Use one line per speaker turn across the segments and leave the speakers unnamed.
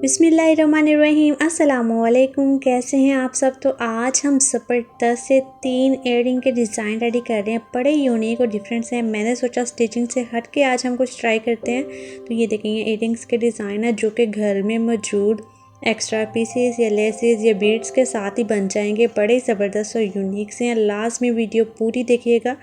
बिस्मिल्लाहिर्रहमानिर्रहीम अस्सलामुअलैकुम। कैसे हैं आप सब। तो आज हम ज़बरदस्त से 3 इयररिंग के डिज़ाइन रेडी कर रहे हैं। बड़े यूनिक और डिफरेंट से हैं। मैंने सोचा स्टिचिंग से हट के आज हम कुछ ट्राई करते हैं। तो ये देखें, ये इयररिंग्स के डिज़ाइन है जो कि घर में मौजूद एक्स्ट्रा पीसेस या लेसेस या बीड्स के साथ ही बन जाएंगे। बड़े ज़बरदस्त और यूनिक से हैं। लास्ट में वीडियो पूरी देखिएगा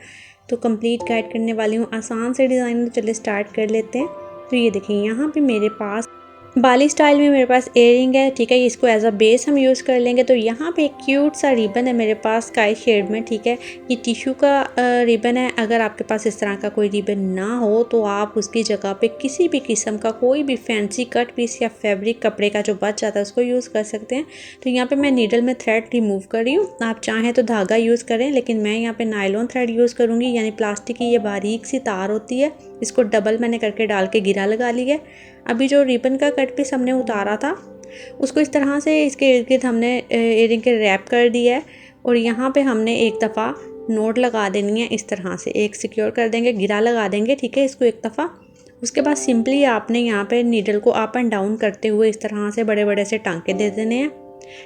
तो कंप्लीट गाइड करने वाली हूँ। आसान से डिज़ाइन, तो चलिए स्टार्ट कर लेते हैं। तो ये देखें, यहाँ पे मेरे पास बाली स्टाइल में मेरे पास इयररिंग है, ठीक है। इसको एज अ बेस हम यूज़ कर लेंगे। तो यहाँ पे एक क्यूट सा रिबन है मेरे पास स्काई शेड में, ठीक है। ये टिश्यू का रिबन है। अगर आपके पास इस तरह का कोई रिबन ना हो तो आप उसकी जगह पे किसी भी किस्म का कोई भी फैंसी कट पीस या फैब्रिक कपड़े का जो बच जाता है उसको यूज़ कर सकते हैं। तो यहाँ पर मैं नीडल में थ्रेड रिमूव कर रही हूँ। आप चाहें तो धागा यूज़ करें, लेकिन मैं यहाँ पर नायलॉन थ्रेड यूज़ करूँगी, यानी प्लास्टिक की ये बारीक सी तार होती है। इसको डबल मैंने करके डाल के गिरा लगा ली है। अभी जो रिबन का कट पीस हमने उतारा था उसको इस तरह से इसके इर्द गिर्द हमने इयररिंग के रैप कर दिया है। और यहाँ पे हमने एक दफ़ा नोट लगा देनी है। इस तरह से एक सिक्योर कर देंगे, गिरा लगा देंगे, ठीक है, इसको एक दफ़ा। उसके बाद सिंपली आपने यहाँ पे नीडल को अप एंड डाउन करते हुए इस तरह से बड़े बड़े से टांके दे देने हैं,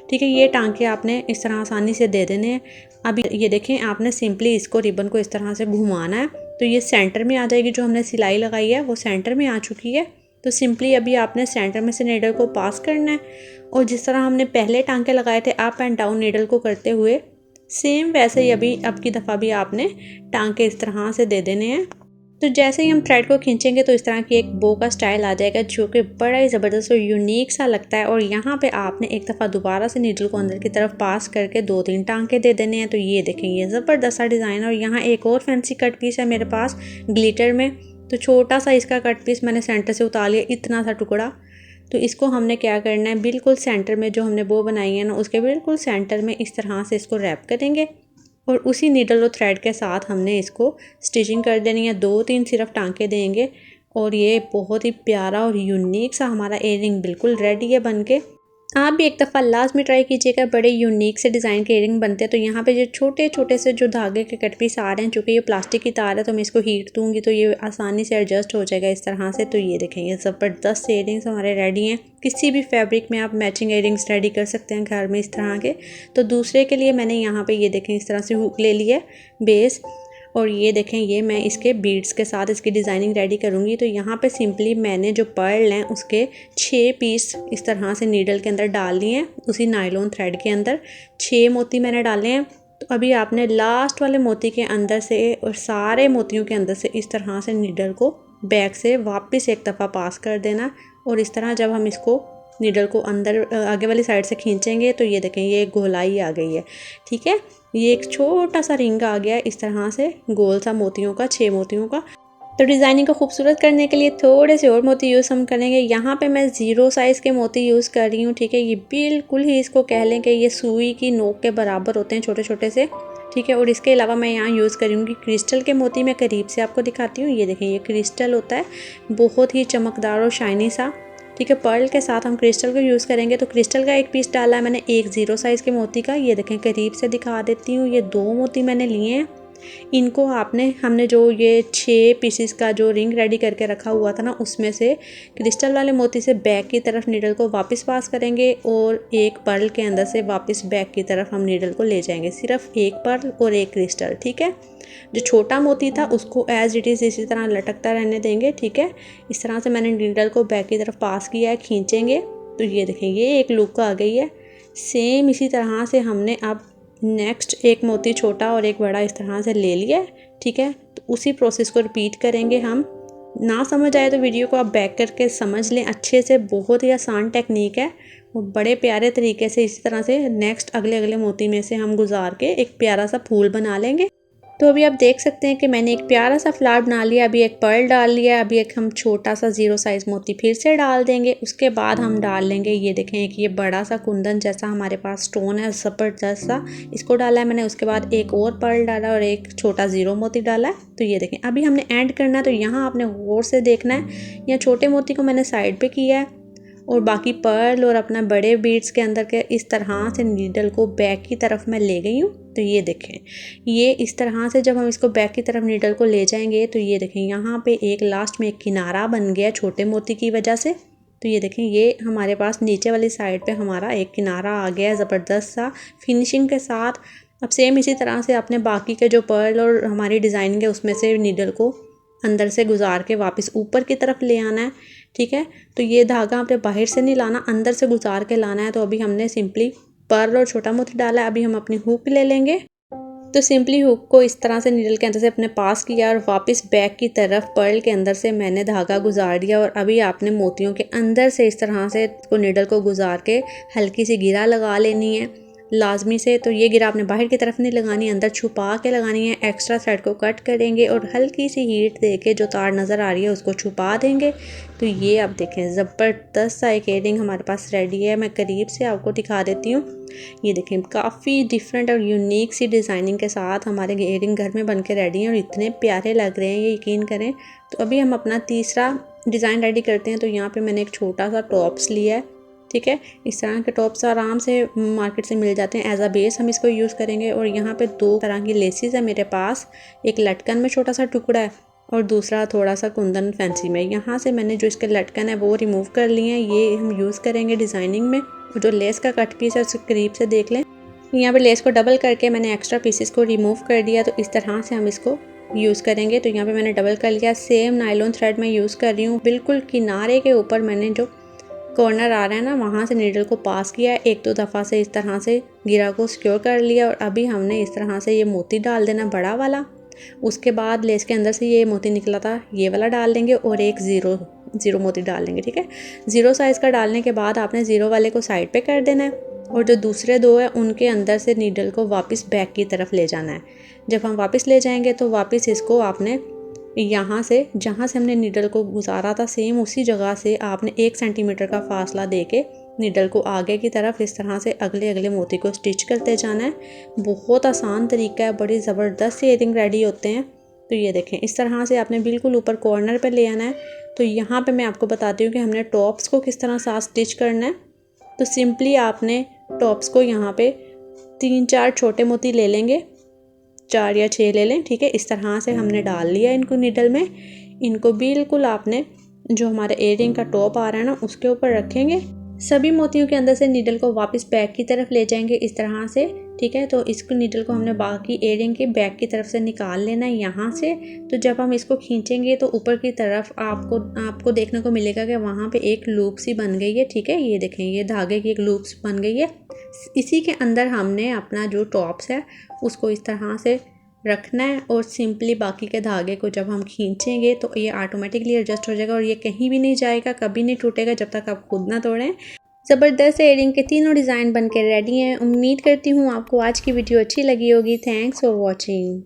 ठीक है। ये टांके आपने इस तरह आसानी से दे देने हैं। अब ये देखें, आपने सिंपली इसको रिबन को इस तरह से घुमाना है तो ये सेंटर में आ जाएगी। जो हमने सिलाई लगाई है वो सेंटर में आ चुकी है। तो सिंपली अभी आपने सेंटर में से नीडल को पास करना है और जिस तरह हमने पहले टांके लगाए थे अप एंड डाउन नीडल को करते हुए, सेम वैसे ही अभी अब की दफ़ा भी आपने टांके इस तरह से दे देने हैं। तो जैसे ही हम थ्रेड को खींचेंगे तो इस तरह की एक बो का स्टाइल आ जाएगा जो कि बड़ा ही ज़बरदस्त और यूनिक सा लगता है। और यहाँ पे आपने एक दफ़ा दोबारा से नीडल को अंदर की तरफ पास करके 2-3 टांके दे देने हैं। तो ये देखें, ये ज़बरदस्त सा डिज़ाइन है। और यहाँ एक और फैंसी कट पीस है मेरे पास ग्लिटर में। तो छोटा सा इसका कट पीस मैंने सेंटर से उतार लिया, इतना सा टुकड़ा। तो इसको हमने क्या करना है, बिल्कुल सेंटर में जो हमने बो बनाई है ना उसके बिल्कुल सेंटर में इस तरह से इसको रैप करेंगे और उसी नीडल और थ्रेड के साथ हमने इसको स्टिचिंग कर देनी है। 2-3 सिर्फ टांके देंगे और ये बहुत ही प्यारा और यूनिक सा हमारा इयररिंग बिल्कुल रेडी है बनके। आप भी एक दफ़ा लास्ट में ट्राई कीजिएगा। बड़े यूनिक से डिज़ाइन के इयररिंग बनते हैं। तो यहाँ पे जो छोटे छोटे से जो धागे के कट पीस आ रहे हैं, चूँकि ये प्लास्टिक की तार है तो मैं इसको हीट दूँगी तो ये आसानी से एडजस्ट हो जाएगा इस तरह से। तो ये देखें, ये ज़बरदस्त से इयररिंग्स हमारे रेडी हैं। किसी भी फैब्रिक में आप मैचिंग इयररिंग्स रेडी कर सकते हैं घर में इस तरह के। तो दूसरे के लिए मैंने यहाँ पर ये देखें इस तरह से हुक ले लिया बेस। और ये देखें, ये मैं इसके बीड्स के साथ इसकी डिज़ाइनिंग रेडी करूँगी। तो यहाँ पे सिंपली मैंने जो पर्ल हैं उसके 6 पीस इस तरह से नीडल के अंदर डाल लिए हैं। उसी नायलॉन थ्रेड के अंदर 6 मोती मैंने डाले हैं। तो अभी आपने लास्ट वाले मोती के अंदर से और सारे मोतियों के अंदर से इस तरह से नीडल को बैक से वापस एक दफ़ा पास कर देना। और इस तरह जब हम इसको नीडल को अंदर आगे वाली साइड से खींचेंगे तो ये देखें, ये गोलाई आ गई है, ठीक है। ये एक छोटा सा रिंग आ गया इस तरह से गोल सा मोतियों का, 6 मोतियों का। तो डिज़ाइनिंग को खूबसूरत करने के लिए थोड़े से और मोती यूज़ हम करेंगे। यहाँ पे मैं 0 साइज़ के मोती यूज़ कर रही हूँ, ठीक है। ये बिल्कुल ही इसको कह लें कि ये सुई की नोक के बराबर होते हैं, छोटे छोटे से, ठीक है। और इसके अलावा मैं यहाँ यूज़ करूँगी क्रिस्टल के मोती। मैं करीब से आपको दिखाती हूँ। ये देखें, ये क्रिस्टल होता है, बहुत ही चमकदार और शाइनी सा, ठीक है। पर्ल के साथ हम क्रिस्टल को यूज़ करेंगे। तो क्रिस्टल का एक पीस डाला है मैंने, एक 0 साइज़ के मोती का। ये देखें, करीब से दिखा देती हूँ। ये 2 मोती मैंने लिए हैं। इनको हमने जो ये 6 पीसेस का जो रिंग रेडी करके रखा हुआ था ना उसमें से क्रिस्टल वाले मोती से बैक की तरफ नीडल को वापस पास करेंगे और एक पर्ल के अंदर से वापस बैक की तरफ हम नीडल को ले जाएंगे। सिर्फ एक पर्ल और एक क्रिस्टल, ठीक है। जो छोटा मोती था उसको एज इट इज़ इसी तरह लटकता रहने देंगे, ठीक है। इस तरह से मैंने नीडल को बैक की तरफ पास किया है, खींचेंगे तो ये देखें, ये एक लुक आ गई है। सेम इसी तरह से हमने अब नेक्स्ट एक मोती छोटा और एक बड़ा इस तरह से ले लिया, ठीक है। तो उसी प्रोसेस को रिपीट करेंगे हम। ना समझ आए तो वीडियो को आप बैक करके समझ लें अच्छे से। बहुत ही आसान टेक्निक है और बड़े प्यारे तरीके से इसी तरह से नेक्स्ट अगले मोती में से हम गुजार के एक प्यारा सा फूल बना लेंगे। तो अभी आप देख सकते हैं कि मैंने एक प्यारा सा फ्लावर बना लिया। अभी एक पर्ल डाल लिया, अभी एक हम छोटा सा 0 साइज़ मोती फिर से डाल देंगे। उसके बाद हम डाल लेंगे, ये देखें, एक ये बड़ा सा कुंदन जैसा हमारे पास स्टोन है ज़बरदस्त सा, इसको डाला है मैंने। उसके बाद एक और पर्ल डाला और एक छोटा 0 मोती डाला है। तो ये देखें, अभी हमने एंड करना है। तो यहाँ आपने गौर से देखना है, यहाँ छोटे मोती को मैंने साइड पर किया है और बाकी पर्ल और अपना बड़े बीड्स के अंदर के इस तरह से नीडल को बैक की तरफ मैं ले गई हूँ। तो ये देखें, ये इस तरह से जब हम इसको बैक की तरफ नीडल को ले जाएंगे तो ये देखें, यहाँ पे एक लास्ट में एक किनारा बन गया छोटे मोती की वजह से, तो ये देखें, ये हमारे पास नीचे वाली साइड पे हमारा एक किनारा आ गया है ज़बरदस्त सा फिनिशिंग के साथ। अब सेम इसी तरह से अपने बाकी के जो पर्ल और हमारी डिज़ाइनिंग है उसमें से नीडल को अंदर से गुजार के वापस ऊपर की तरफ ले आना है। ठीक है, तो ये धागा आपने बाहर से नहीं लाना, अंदर से गुजार के लाना है। तो अभी हमने सिंपली पर्ल और छोटा मोती डाला है। अभी हम अपनी हुक ले लेंगे। तो सिंपली हुक को इस तरह से नीडल के अंदर से अपने पास किया और वापस बैक की तरफ पर्ल के अंदर से मैंने धागा गुजार दिया। और अभी आपने मोतियों के अंदर से इस तरह से नीडल को गुजार के हल्की सी गिरा लगा लेनी है लाजमी से। तो ये गिरा आपने बाहर की तरफ नहीं लगानी, अंदर छुपा के लगानी है। एक्स्ट्रा थ्रेड को कट करेंगे और हल्की सी हीट दे के जो तार नज़र आ रही है उसको छुपा देंगे। तो ये आप देखें, ज़बरदस्त सा एक इयररिंग हमारे पास रेडी है। मैं करीब से आपको दिखा देती हूँ। ये देखें, काफ़ी डिफरेंट और यूनिक सी डिज़ाइनिंग के साथ हमारे इयररिंग घर में बन के रेडी हैं और इतने प्यारे लग रहे हैं, ये यकीन करें। तो अभी हम अपना तीसरा डिज़ाइन रेडी करते हैं। तो यहाँ पे मैंने एक छोटा सा टॉप्स लिया है। ठीक है, इस तरह के टॉप्स आराम से मार्केट से मिल जाते हैं। एज अ बेस हम इसको यूज़ करेंगे। और यहाँ पे 2 तरह की लेसेस है मेरे पास, एक लटकन में छोटा सा टुकड़ा है और दूसरा थोड़ा सा कुंदन फैंसी में। यहाँ से मैंने जो इसके लटकन है वो रिमूव कर लिए हैं, ये हम यूज़ करेंगे डिज़ाइनिंग में। और जो लेस का कट पीस है उसको करीब से देख लें। यहाँ पे लेस को डबल करके मैंने एक्स्ट्रा पीसेस को रिमूव कर दिया। तो इस तरह से हम इसको यूज़ करेंगे। तो यहाँ पे मैंने डबल कर लिया। सेम नायलॉन थ्रेड मैं यूज़ कर रही हूँ। बिल्कुल किनारे के ऊपर मैंने जो कॉर्नर आ रहा है ना, वहाँ से नीडल को पास किया है। 1-2 दफ़ा से इस तरह से गिरा को सिक्योर कर लिया। और अभी हमने इस तरह से ये मोती डाल देना बड़ा वाला। उसके बाद लेस के अंदर से ये मोती निकला था, ये वाला डाल देंगे और एक ज़ीरो मोती डाल देंगे। ठीक है, 0 साइज़ का डालने के बाद आपने 0 वाले को साइड पे कर देना है और जो दूसरे 2 है उनके अंदर से नीडल को वापस बैक की तरफ ले जाना है। जब हम वापस ले जाएंगे तो वापस इसको आपने यहाँ से, जहाँ से हमने नीडल को गुजारा था, सेम उसी जगह से आपने 1 सेंटीमीटर का फासला दे के नीडल को आगे की तरफ इस तरह से अगले मोती को स्टिच करते जाना है। बहुत आसान तरीका है, बड़ी ज़बरदस्त इयररिंग रेडी होते हैं। तो ये देखें, इस तरह से आपने बिल्कुल ऊपर कॉर्नर पे ले आना है। तो यहाँ पे मैं आपको बताती हूँ कि हमने टॉप्स को किस तरह साथ स्टिच करना है। तो सिंपली आपने टॉप्स को यहाँ पे 3-4 छोटे मोती ले लेंगे, 4 या 6 ले लें। ठीक है, इस तरह से हमने डाल लिया इनको नीडल में। इनको बिल्कुल आपने जो हमारे इयररिंग का टॉप आ रहा है ना उसके ऊपर रखेंगे। सभी मोतियों के अंदर से नीडल को वापस बैक की तरफ ले जाएंगे इस तरह से। ठीक है, तो इसको नीडल को हमने बाकी इयररिंग के बैक की तरफ से निकाल लेना है यहाँ से। तो जब हम इसको खींचेंगे तो ऊपर की तरफ आपको देखने को मिलेगा कि वहाँ पे एक लूप सी बन गई है। ठीक है, ये देखें, ये धागे की एक लूप बन गई है। इसी के अंदर हमने अपना जो टॉप्स है उसको इस तरह से रखना है और सिंपली बाकी के धागे को जब हम खींचेंगे तो ये ऑटोमेटिकली एडजस्ट हो जाएगा और ये कहीं भी नहीं जाएगा, कभी नहीं टूटेगा जब तक आप खुद ना तोड़ें। ज़बरदस्त इयररिंग के तीनों डिज़ाइन बनकर रेडी हैं। उम्मीद करती हूँ आपको आज की वीडियो अच्छी लगी होगी। Thanks for watching.